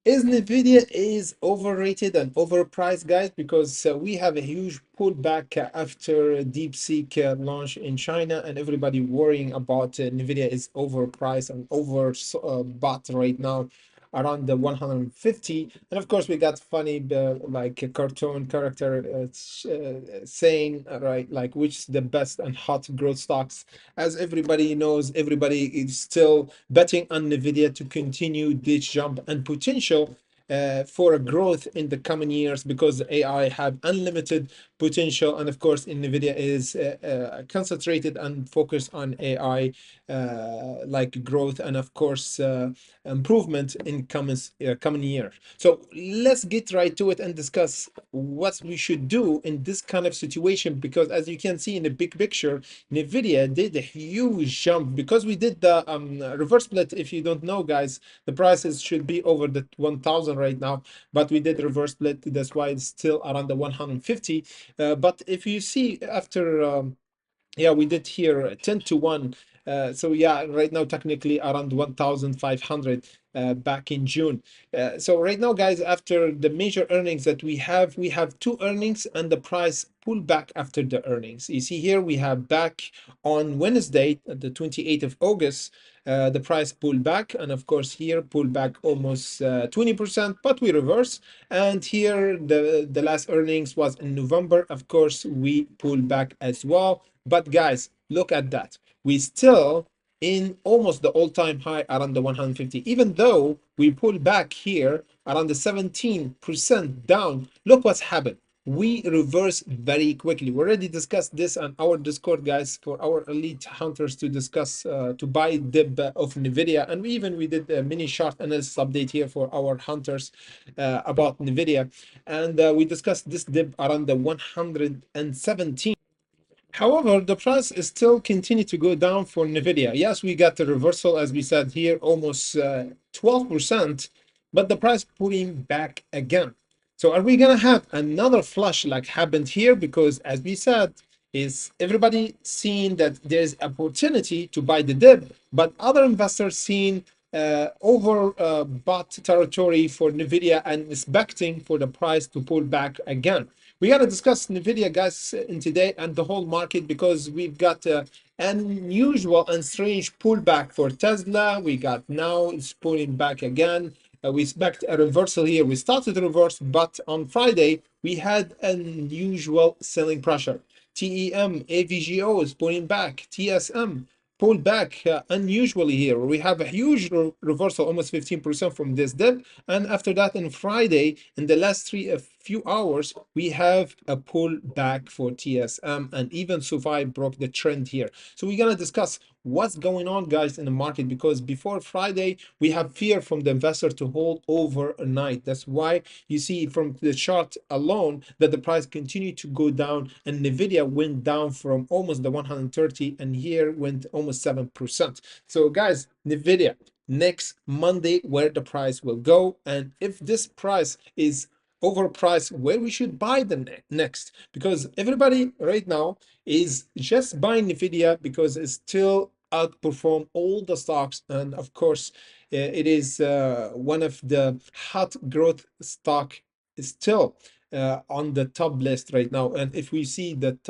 Is Nvidia is overrated and overpriced, guys? Because we have a huge pullback after DeepSeek launch in China, and everybody worrying about Nvidia is overpriced and over bought right now around the 150. And of course, we got funny like a cartoon character saying right like which is the best and hot growth stocks. As everybody knows, everybody is still betting on Nvidia to continue this jump and potential for a growth in the coming years because AI have unlimited potential, and of course Nvidia is concentrated and focused on AI like growth and of course improvement in coming year. So let's get right to it and discuss what we should do in this kind of situation, because as you can see in the big picture, Nvidia did a huge jump because we did the reverse split. If you don't know, guys, the prices should be over the 1000 right now, but we did reverse split. That's why it's still around the 150. But if you see after yeah, we did here 10 to 1. So yeah, right now technically around 1500 back in June. So right now, guys, after the major earnings that we have two earnings and the price pull back after the earnings. You see here we have back on Wednesday, the 28th of August, the price pulled back, and of course here pulled back almost 20%, but we reverse. And here the last earnings was in November. Of course, we pulled back as well. But guys, look at that. We still in almost the all-time high around the 150. Even though we pull back here around the 17% down, look what's happened. We reverse very quickly. We already discussed this on our Discord, guys, for our elite hunters to discuss to buy dip of Nvidia, and we did a mini short analysis update here for our hunters about Nvidia, and we discussed this dip around the 117. However, the price is still continue to go down for Nvidia. Yes, we got the reversal, as we said here, almost 12%, but the price pulling back again. So are we gonna have another flush like happened here? Because as we said, is everybody seeing that there's opportunity to buy the dip, but other investors seeing over bought territory for Nvidia and expecting for the price to pull back again. We got to discuss Nvidia, guys, in today and the whole market, because we've got an unusual and strange pullback for Tesla. We got now it's pulling back again. We expect a reversal here. We started to reverse, but on Friday we had unusual selling pressure. TEM, AVGO is pulling back. TSM pulled back unusually here. We have a huge reversal, almost 15% from this dip. And after that, on Friday, in the last few hours, we have a pull back for TSM, and even SoFi broke the trend here. So we're gonna discuss what's going on, guys, in the market, because before Friday we have fear from the investor to hold overnight. That's why you see from the chart alone that the price continued to go down, and Nvidia went down from almost the 130 and here went almost 7%. So guys, Nvidia next Monday, where the price will go, and if this price is overpriced, where we should buy the next, because everybody right now is just buying Nvidia because it's still outperform all the stocks, and of course it is one of the hot growth stock is still on the top list right now. And if we see that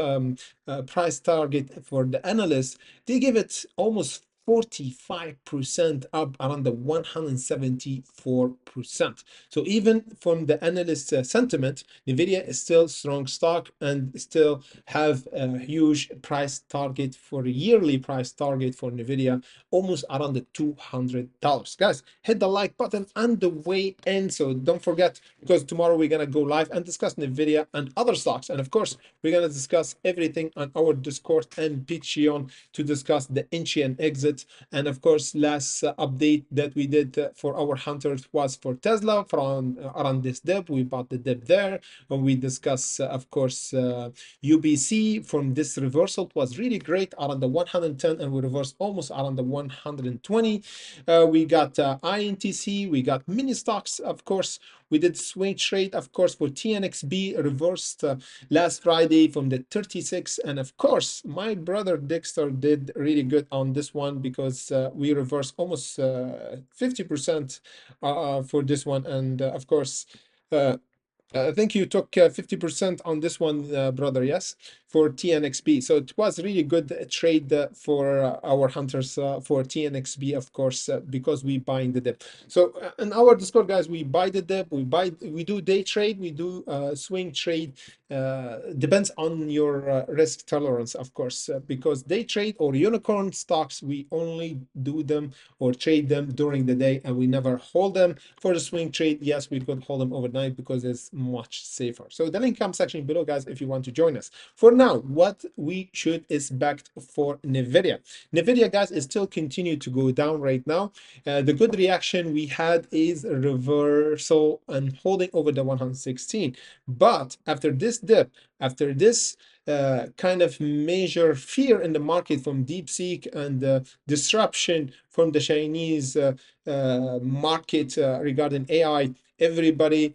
price target for the analysts, they give it almost 45% up around the 174%. So even from the analyst sentiment, Nvidia is still strong stock and still have a huge price target for a yearly price target for Nvidia, almost around the $200. Guys, hit the like button on the way in. So don't forget, because tomorrow we're gonna go live and discuss Nvidia and other stocks. And of course, we're gonna discuss everything on our Discord and Patreon to discuss the entry and exit. And of course, last update that we did for our hunters was for Tesla from around this dip. We bought the dip there, and we discuss of course UBC from this reversal. It was really great around the 110, and we reversed almost around the 120. We got INTC, we got mini stocks, of course. We did swing trade, of course, for TNXB, reversed last Friday from the 36. And of course, my brother Dexter did really good on this one because we reversed almost 50% for this one. And of course, uh, I think you took 50% on this one, brother, yes, for TNXB. So it was really good trade for our hunters for TNXB, of course, because we buying the dip. So in our Discord, guys, we buy the dip, we do day trade, we do swing trade. Depends on your risk tolerance, of course, because day trade or unicorn stocks, we only do them or trade them during the day and we never hold them. For the swing trade, yes, we could hold them overnight because it's much safer. So the link comes section below, guys, if you want to join us. For now, what we should is backed for Nvidia. Nvidia, guys, is still continue to go down right now. The good reaction we had is a reversal and holding over the 116. But after this dip, after this kind of major fear in the market from DeepSeek and disruption from the Chinese market regarding AI, everybody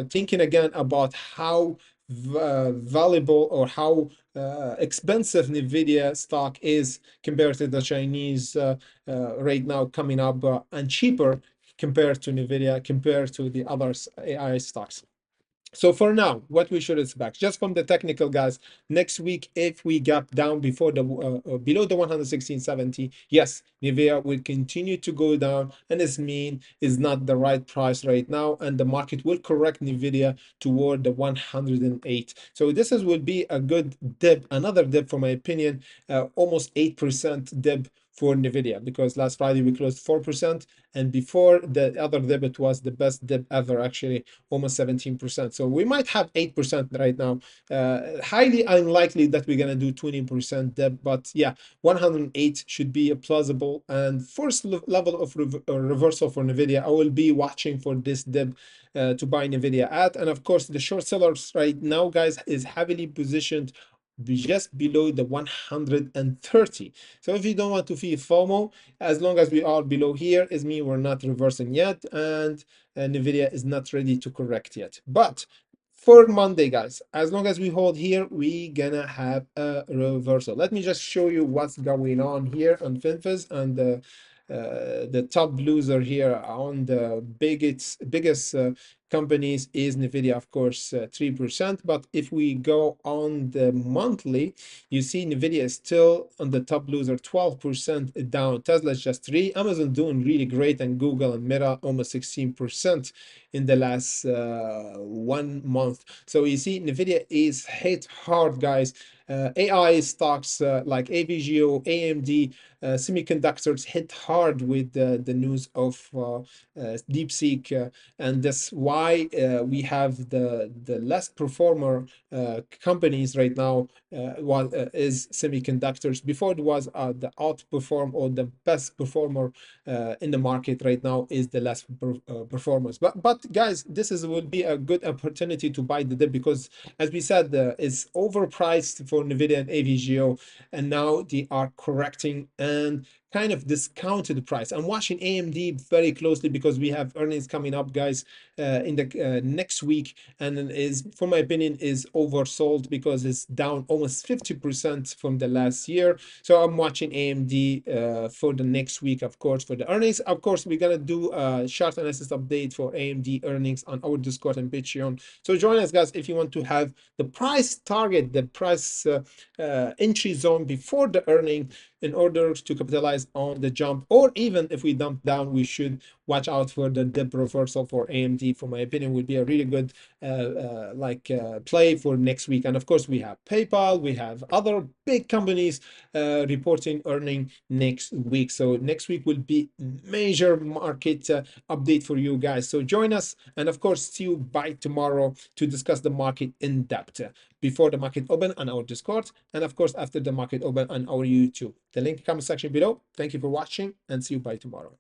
thinking again about how valuable or how expensive Nvidia stock is compared to the Chinese right now coming up and cheaper compared to Nvidia, compared to the others AI stocks. So for now, what we should expect, just from the technical, guys, next week, if we gap down before the below the 116.70, yes, Nvidia will continue to go down, and this mean is not the right price right now, and the market will correct Nvidia toward the 108. So this is will be a good dip, another dip, for my opinion, almost 8% dip for Nvidia, because last Friday we closed 4%, and before the other dip, it was the best dip ever, actually almost 17%. So we might have 8% right now. Highly unlikely that we're gonna do 20% dip, but yeah, 108 should be a plausible and first level of reversal for Nvidia. I will be watching for this dip to buy Nvidia at, and of course the short sellers right now, guys, is heavily positioned just below the 130. So if you don't want to feel FOMO, as long as we are below here, is me we're not reversing yet, and Nvidia is not ready to correct yet. But for Monday, guys, as long as we hold here, we gonna have a reversal. Let me just show you what's going on here on FinFizz, and the top loser here on the biggest companies is Nvidia, of course, 3%. But if we go on the monthly, you see Nvidia is still on the top loser, 12% down. Tesla's just 3. Amazon doing really great, and Google and Meta almost 16% in the last 1 month. So you see Nvidia is hit hard, guys. AI stocks like AVGO, AMD, semiconductors hit hard with the news of DeepSeek, and that's why we have the less performer companies right now. Is semiconductors. Before it was the outperform or the best performer in the market. Right now is the less performance. But guys, this is will be a good opportunity to buy the dip, because as we said, it's overpriced for Nvidia and AVGO, and now they are correcting and kind of discounted the price. I'm watching AMD very closely because we have earnings coming up, guys, in the next week, and is, for my opinion, is oversold because it's down almost 50% from the last year. So I'm watching AMD for the next week, of course, for the earnings. Of course, we're gonna do a chart analysis update for AMD earnings on our Discord and Patreon. So join us, guys, if you want to have the price target, the price entry zone before the earning, in order to capitalize on the jump. Or even if we dump down, we should watch out for the dip reversal for AMD. For my opinion, would be a really good play for next week. And of course, we have PayPal, we have other big companies reporting earning next week. So next week will be major market update for you guys. So join us, and of course, see you by tomorrow to discuss the market in depth before the market open on our Discord, and of course after the market open on our YouTube. The link comment section below. Thank you for watching, and see you by tomorrow.